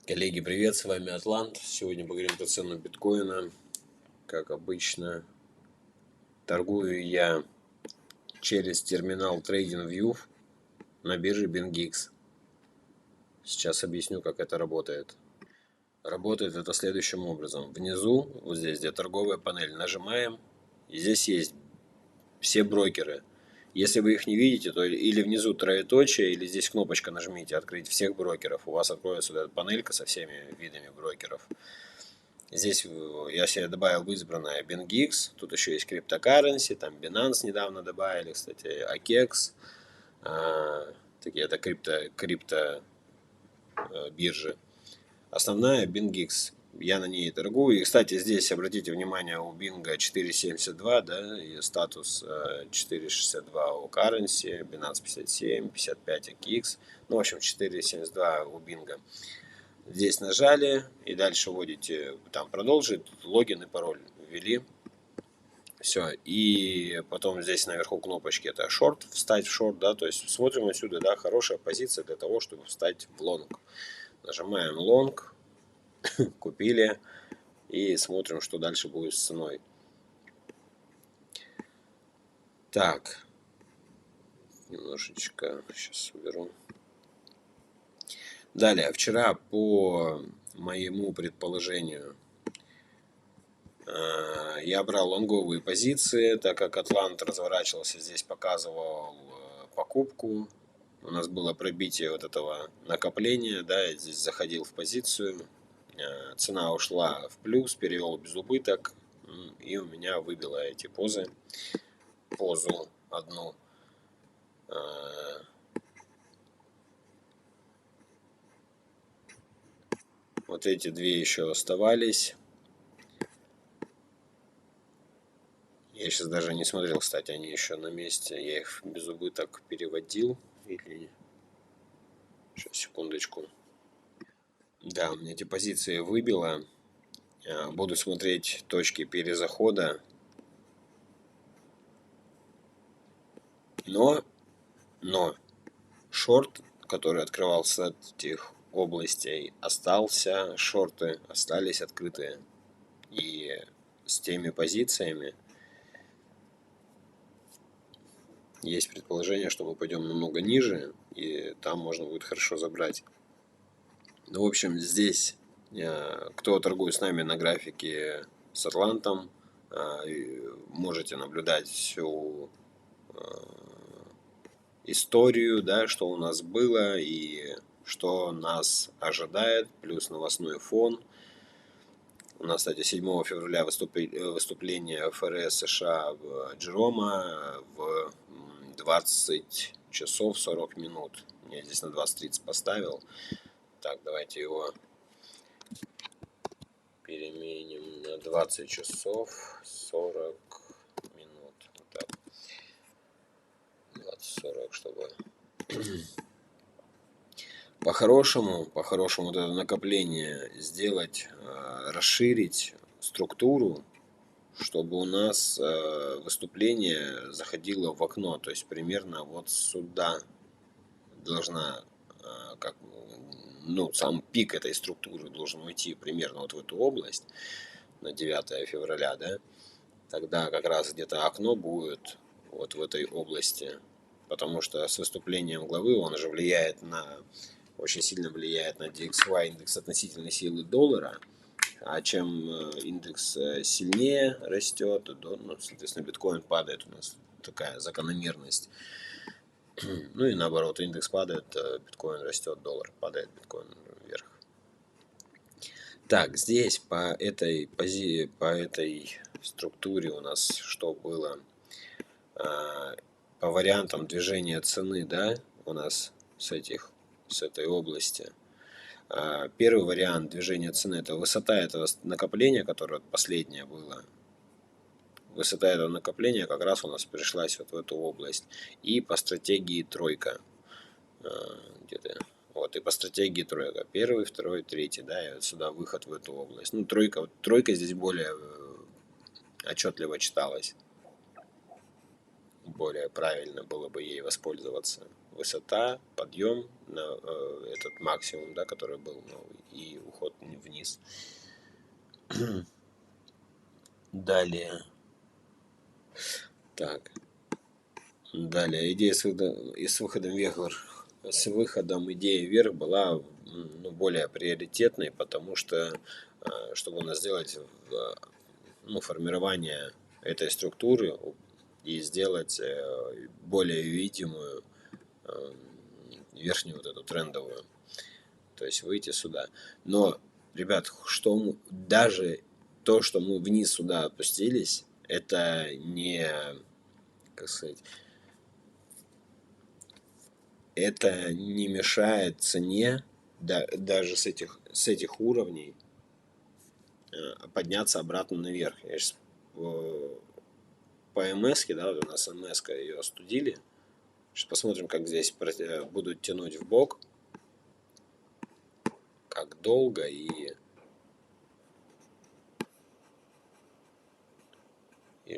Коллеги, привет, с вами Атлант. Сегодня поговорим про цену биткоина. Как обычно, торгую я через терминал TradingView на бирже BingX. Сейчас объясню, как это работает. Работает это следующим образом. Внизу, вот здесь, где торговая панель, нажимаем, и здесь есть все брокеры. Если вы их не видите, то или внизу троеточие, или здесь кнопочка нажмите «Открыть всех брокеров». У вас откроется вот эта панелька со всеми видами брокеров. Здесь я себе добавил в избранное BingX, тут еще есть CryptoCurrency, там Binance недавно добавили, кстати, AKEX, такие это крипто биржи. Основная BingX, я на ней торгую. И, кстати, здесь, обратите внимание, у Bing 4.72, да, и статус 4.62 у Currency, Binance 57, 55 AKEX, ну, в общем, 4.72 у Bing. Здесь нажали и дальше вводите, там продолжить, логин и пароль ввели. Все, и потом здесь наверху кнопочки это шорт, встать в шорт, да, то есть смотрим отсюда, да, хорошая позиция для того, чтобы встать в лонг. Нажимаем лонг, купили и смотрим, что дальше будет с ценой. Так, немножечко сейчас уберу. Далее, вчера по моему предположению я брал лонговые позиции, так как Атлант разворачивался, здесь показывал покупку. У нас было пробитие вот этого накопления, да, я здесь заходил в позицию, цена ушла в плюс, перевел без убыток, и у меня выбило эти позу одну. Вот эти две еще оставались. Я сейчас даже не смотрел, кстати, они еще на месте. Я их без убыток переводил. Или... Сейчас, секундочку. Да, у меня эти позиции выбило. Буду смотреть точки перезахода. Но шорт, который открывался от этих областей, остался. Шорты остались открытые. И с теми позициями есть предположение, что мы пойдем намного ниже, и там можно будет хорошо забрать. Ну, в общем, здесь, кто торгует с нами на графике с Атлантом, можете наблюдать всю историю, да, что у нас было и что нас ожидает, плюс новостной фон. У нас, кстати, 7 февраля выступление ФРС США Джерома в 20 часов 40 минут. Я здесь на 20:30 поставил. Так, давайте его переменим на 20 часов 40 минут. Вот так. 20:40, чтобы... По-хорошему вот это накопление сделать, расширить структуру, чтобы у нас выступление заходило в окно, то есть примерно вот сюда должна, как, ну, сам пик этой структуры должен уйти примерно вот в эту область на 9 февраля, да, тогда как раз где-то окно будет вот в этой области, потому что с выступлением главы он же очень сильно влияет на DXY, индекс относительной силы доллара, а чем индекс сильнее растет, ну, соответственно, биткоин падает, у нас такая закономерность. Ну и наоборот, индекс падает, биткоин растет, доллар падает, биткоин вверх. Так, здесь по этой структуре у нас что было? По вариантам движения цены, да, у нас с этой области. Первый вариант движения цены — это высота этого накопления, которое последнее было. Высота этого накопления как раз у нас пришлась вот в эту область. И по стратегии тройка. Где-то. Вот, и по стратегии тройка. Первый, второй, третий, да, и вот сюда выход в эту область. Ну, тройка здесь более отчетливо читалась. Более правильно было бы ей воспользоваться. высота, подъем на этот максимум, да, который был, и уход вниз. Далее. Так. Далее. Идея с выходом вверх. С выходом идеи вверх была более приоритетной, потому что, чтобы у нас сделать формирование этой структуры и сделать более видимую верхнюю вот эту трендовую, то есть выйти сюда. Но, ребят, даже то, что мы вниз сюда опустились, это не, как сказать, это не мешает цене даже с этих уровней подняться обратно наверх. Я сейчас по МС-ке, да, вот у нас МС-ка, ее остудили. Сейчас посмотрим, как здесь будут тянуть в бок, как долго и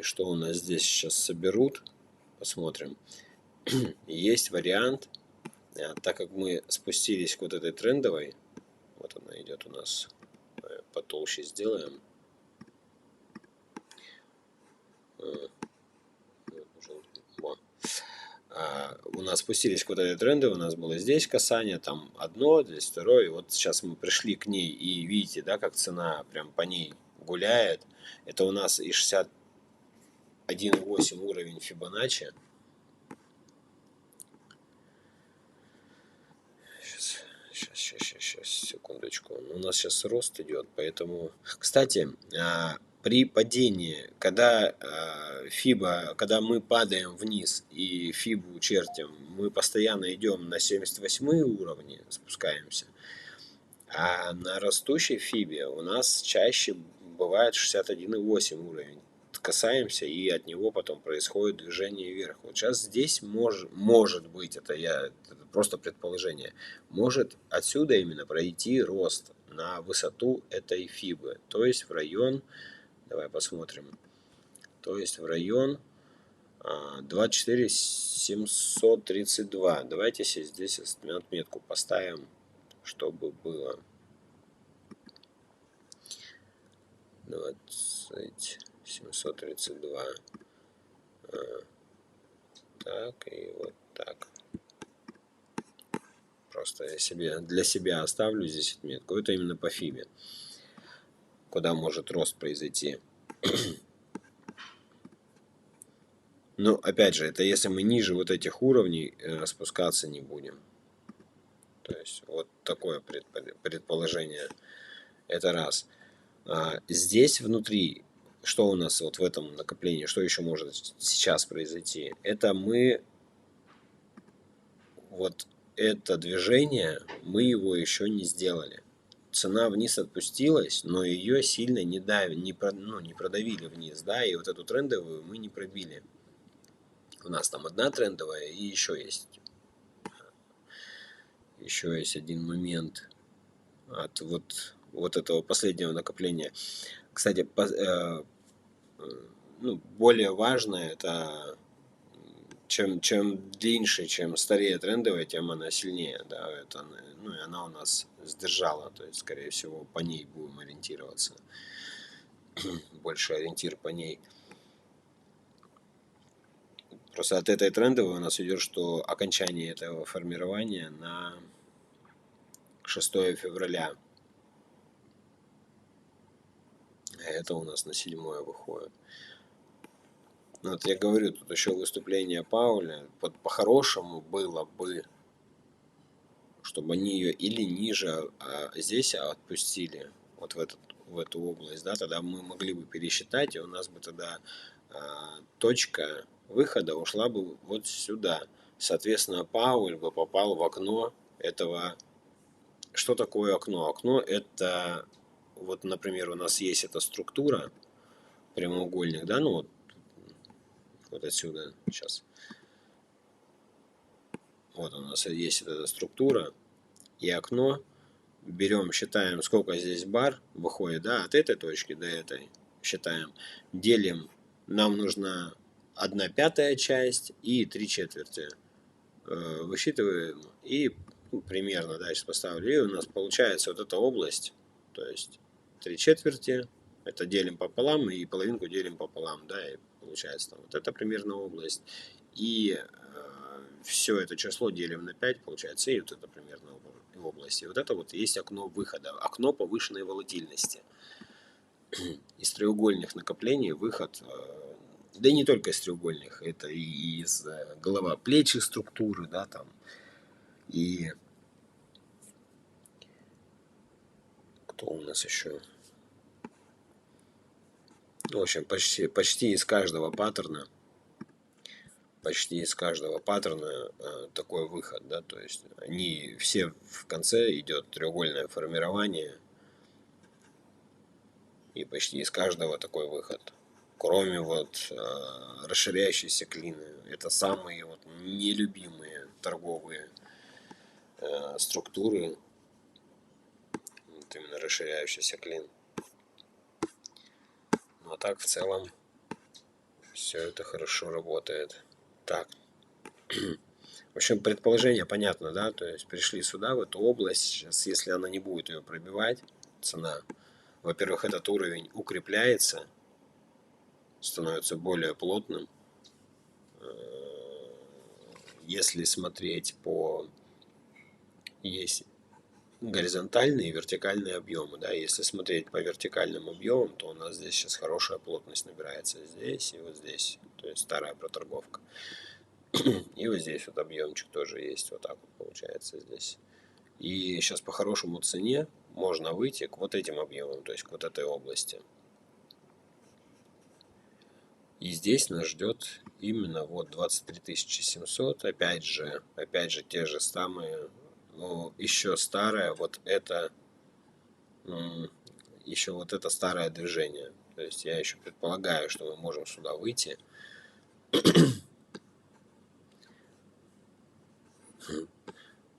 что у нас здесь сейчас соберут. Посмотрим. Есть вариант, так как мы спустились к вот этой трендовой, вот она идет у нас, потолще сделаем. У нас спустились к вот этой трендовой, у нас было здесь касание, там одно, здесь второе, и вот сейчас мы пришли к ней, и видите, да, как цена прям по ней гуляет. Это у нас и 61,8 уровень Фибоначчи. Сейчас, секундочку. У нас сейчас рост идет, поэтому... Кстати, при падении, когда когда мы падаем вниз и фибу чертим, мы постоянно идем на 78 уровни, спускаемся. А на растущей фибе у нас чаще бывает 61,8 уровень. Касаемся, и от него потом происходит движение вверх. Вот сейчас здесь может быть, это просто предположение, может отсюда именно пройти рост на высоту этой фибы, то есть в район, давай посмотрим, то есть в район 24 732. Давайте здесь отметку поставим, чтобы было 20 732. Так, и вот так. Просто я для себя оставлю здесь отметку. Это именно по фибе, куда может рост произойти. Но, опять же, это если мы ниже вот этих уровней спускаться не будем. То есть, вот такое предположение. Это раз. Здесь внутри, что у нас вот в этом накоплении, что еще может сейчас произойти? Это вот это движение, мы его еще не сделали. Цена вниз отпустилась, но ее сильно не продавили вниз, да, и вот эту трендовую мы не пробили. У нас там одна трендовая, и еще есть один момент от вот этого последнего накопления. Кстати, более важное, это чем длиннее, чем старее трендовая, тем она сильнее, да, и она у нас сдержала, то есть, скорее всего, по ней будем ориентироваться, больше ориентир по ней. Просто от этой трендовой у нас идет, что окончание этого формирования на 6 февраля. А это у нас на 7 выходит. Вот я говорю, тут еще выступление Пауля. По-хорошему было бы, чтобы они ее или ниже здесь отпустили, вот в эту область, да, тогда мы могли бы пересчитать, и у нас бы тогда точка выхода ушла бы вот сюда. Соответственно, Пауль бы попал в окно этого. Что такое окно? Окно это, вот, например, у нас есть эта структура, прямоугольник, да, вот отсюда сейчас. Вот у нас есть эта структура и окно. Берем, считаем, сколько здесь бар выходит, да, от этой точки до этой. Считаем, делим, нам нужна 1/5 часть и 3/4 высчитываем и примерно дальше поставили. И у нас получается вот эта область, то есть 3/4, это делим пополам и половинку делим пополам, да, и получается там вот это примерно область. И все это число делим на 5, получается, и вот это примерно область. И вот это вот есть окно выхода, окно повышенной волатильности. Из треугольных накоплений выход, да и не только из треугольных, это и из голова-плечи структуры, да, там, и кто у нас еще? В общем, почти из каждого паттерна такой выход, да, то есть они все в конце идет треугольное формирование, и почти из каждого такой выход. Кроме вот расширяющейся клины. Это самые вот нелюбимые торговые структуры. Вот именно расширяющийся клин. Ну а так в целом все это хорошо работает. Так. В общем, предположение понятно, да? То есть пришли сюда, в эту область. Сейчас, если она не будет ее пробивать, цена, во-первых, этот уровень укрепляется, становится более плотным. Если смотреть по... Есть горизонтальные и вертикальные объемы. Да? Если смотреть по вертикальным объемам, то у нас здесь сейчас хорошая плотность набирается здесь и вот здесь. То есть старая проторговка. И вот здесь вот объемчик тоже есть. Вот так вот получается здесь. И сейчас по хорошему цене можно выйти к вот этим объемам, то есть к вот этой области. И здесь нас ждет именно вот 23 700. Опять же те же самые, но еще старое вот это, еще вот это старое движение. То есть я еще предполагаю, что мы можем сюда выйти.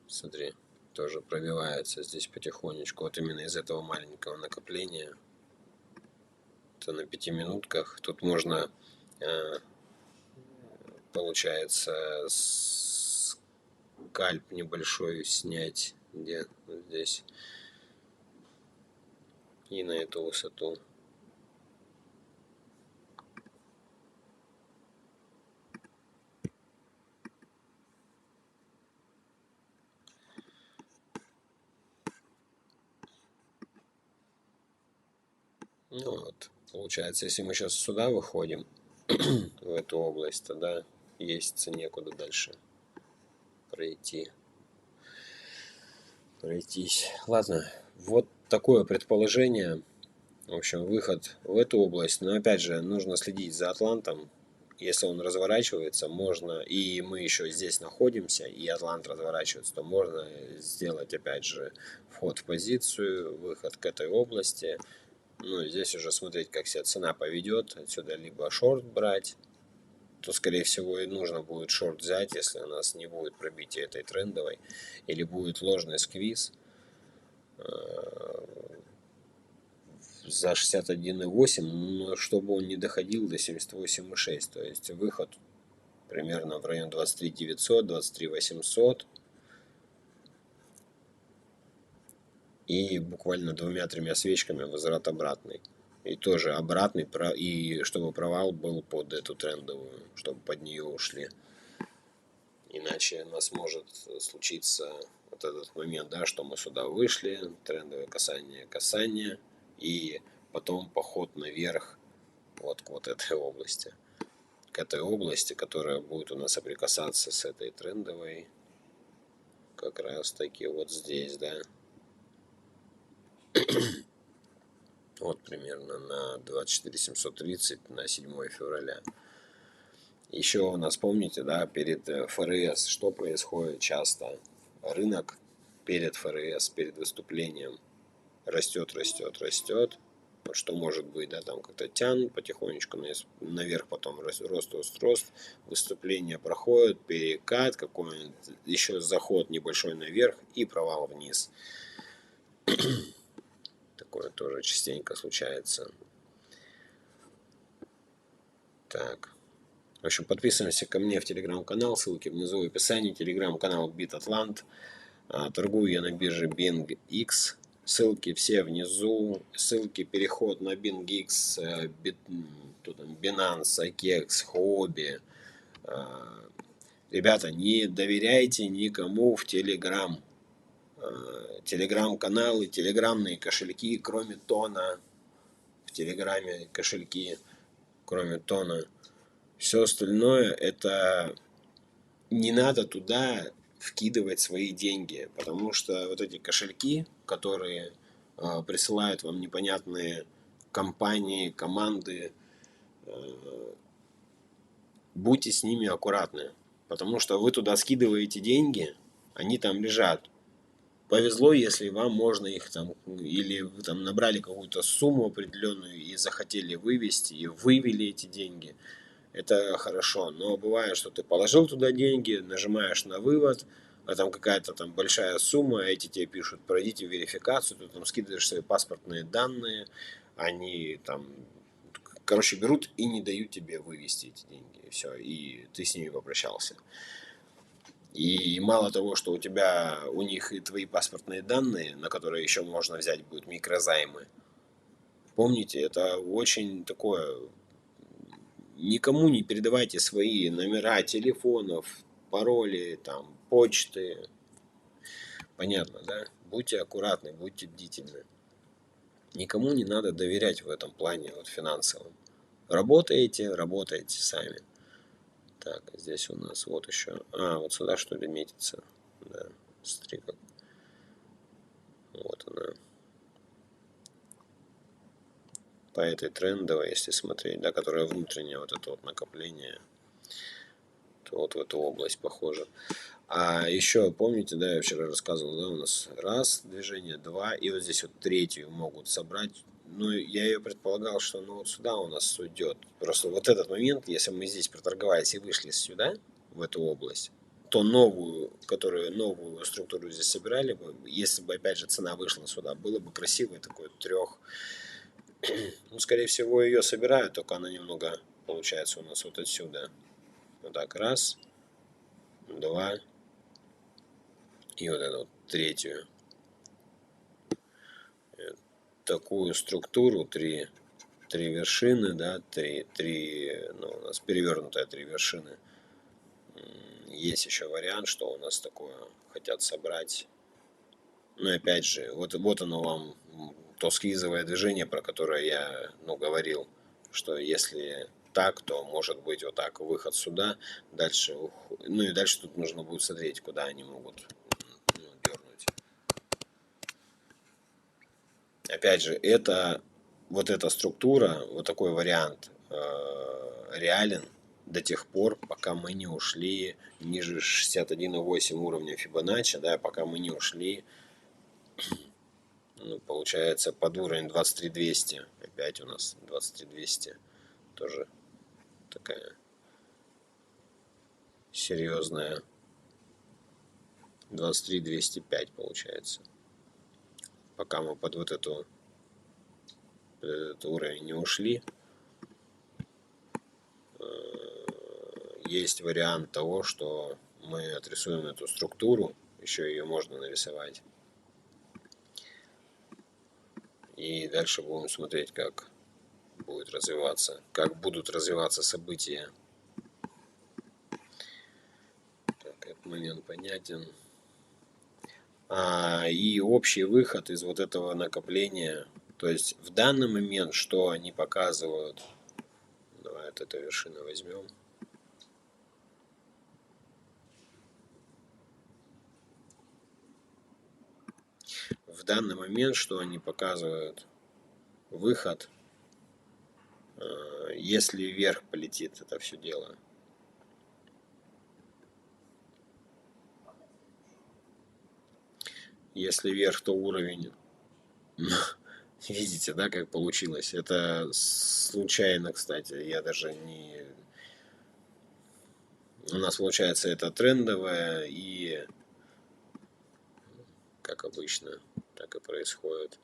Смотри, тоже пробивается здесь потихонечку. Вот именно из этого маленького накопления. Это на 5 минутках. Тут можно, получается, скальп небольшой снять. Где? Вот здесь. И на эту высоту. Ну вот, получается, если мы сейчас сюда выходим, в эту область, тогда есть некуда дальше пройтись. Ладно, вот такое предположение. В общем, выход в эту область. Но опять же, нужно следить за Атлантом. Если он разворачивается, можно, и мы еще здесь находимся, и Атлант разворачивается, то можно сделать опять же вход в позицию, выход к этой области. Ну, здесь уже смотреть, как себя цена поведет. Отсюда либо шорт брать, то, скорее всего, и нужно будет шорт взять, если у нас не будет пробития этой трендовой, или будет ложный сквиз за 61,8, но чтобы он не доходил до 78,6, то есть выход примерно в район 23 900, 23 800, и буквально 2-3 свечками возврат обратный. И тоже обратный, и чтобы провал был под эту трендовую, чтобы под нее ушли. Иначе у нас может случиться вот этот момент, да, что мы сюда вышли, трендовое касание, и потом поход наверх вот к вот этой области. К этой области, которая будет у нас соприкасаться с этой трендовой, как раз таки вот здесь, да. Вот примерно на 24 730 на 7 февраля. Еще у нас, помните, да, перед ФРС, что происходит часто? Рынок перед ФРС, перед выступлением растет. Вот что может быть, да, там как-то тянут потихонечку наверх, потом рост, выступление проходит, перекат какой-нибудь, еще заход небольшой наверх и провал вниз. Такое тоже частенько случается. Так. В общем, подписываемся ко мне в телеграм-канал, ссылки внизу в описании. Телеграм-канал BitAtlant. Торгую я на бирже BingX. Ссылки все внизу. Ссылки, переход на BingX, Binance, IKEX, Huobi. Ребята, не доверяйте никому в Телеграм. Телеграм-каналы, телеграмные кошельки, кроме Тона. В Телеграме кошельки, кроме Тона. Все остальное, это не надо туда вкидывать свои деньги, потому что вот эти кошельки, которые присылают вам непонятные компании, команды, будьте с ними аккуратны, потому что вы туда скидываете деньги, они там лежат. Повезло, если вам можно их там, или вы там набрали какую-то сумму определенную и захотели вывести, и вывели эти деньги. Это хорошо, но бывает, что ты положил туда деньги, нажимаешь на вывод, а там какая-то там большая сумма, а эти тебе пишут, пройдите верификацию, ты там скидываешь свои паспортные данные, они там, короче, берут и не дают тебе вывести эти деньги, и все, и ты с ними попрощался. И мало того, что у них и твои паспортные данные, на которые еще можно взять будут микрозаймы, помните, это очень такое. Никому не передавайте свои номера телефонов, пароли, там, почты. Понятно, да? Будьте аккуратны, будьте бдительны. Никому не надо доверять в этом плане вот, финансовом. Работаете сами. Так, здесь у нас вот еще. Вот сюда что ли метится. Да, смотри как. Вот она. По этой трендовой, если смотреть, да, которая внутренняя, вот это вот накопление, то вот в эту область похоже. А еще, помните, да, я вчера рассказывал, да, у нас раз движение, два, и вот здесь вот третью могут собрать. Ну, я ее предполагал, что ну вот сюда у нас уйдет. Просто вот этот момент, если мы здесь проторговались и вышли сюда, в эту область, то новую структуру здесь собирали бы, если бы, опять же, цена вышла сюда, было бы красивое такое трех. Ну, скорее всего, ее собирают, только она немного, получается, у нас вот отсюда. Вот так, раз, два, и вот эту вот третью. Такую структуру, три вершины, да, ну, у нас перевернутая три вершины. Есть еще вариант, что у нас такое хотят собрать. Ну, опять же, вот оно вам, то сквизовое движение, про которое я, ну, говорил, что если так, то может быть вот так, выход сюда, дальше, ну и дальше тут нужно будет смотреть, куда они могут, ну, дернуть. Опять же, вот эта структура, вот такой вариант реален до тех пор, пока мы не ушли ниже 61,8 уровня Фибоначчи, да, пока мы не ушли, ну, получается, под уровень 23200. Опять у нас 23200. Тоже такая серьезная. 23205 получается. Пока мы под вот этот уровень не ушли, есть вариант того, что мы отрисуем эту структуру, еще ее можно нарисовать. И дальше будем смотреть, как будет развиваться, как будут развиваться события. Так, этот момент понятен. И общий выход из вот этого накопления. То есть в данный момент, что они показывают. Давай от этой вершины возьмем. В данный момент, что они показывают выход, если вверх полетит это все дело. Если вверх, то уровень. Видите, да, как получилось? Это случайно, кстати. Я даже не... У нас получается это трендовое и, как обычно, так и происходит.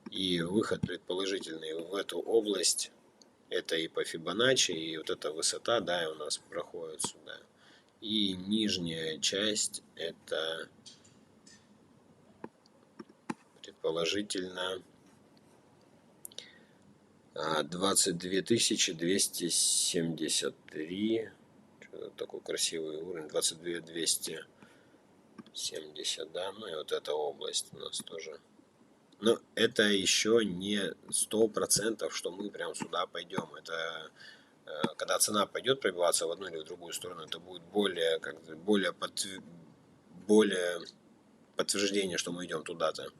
И выход предположительный в эту область. Это и по Фибоначчи, и вот эта высота, да, и у нас проходит сюда. И нижняя часть это предположительно 22 273. Что-то такой красивый уровень. 22 270, да. Ну и вот эта область у нас тоже. Но это еще не 100%, что мы прям сюда пойдем. Это когда цена пойдет пробиваться в одну или в другую сторону, это будет более подтверждение, что мы идем туда-то.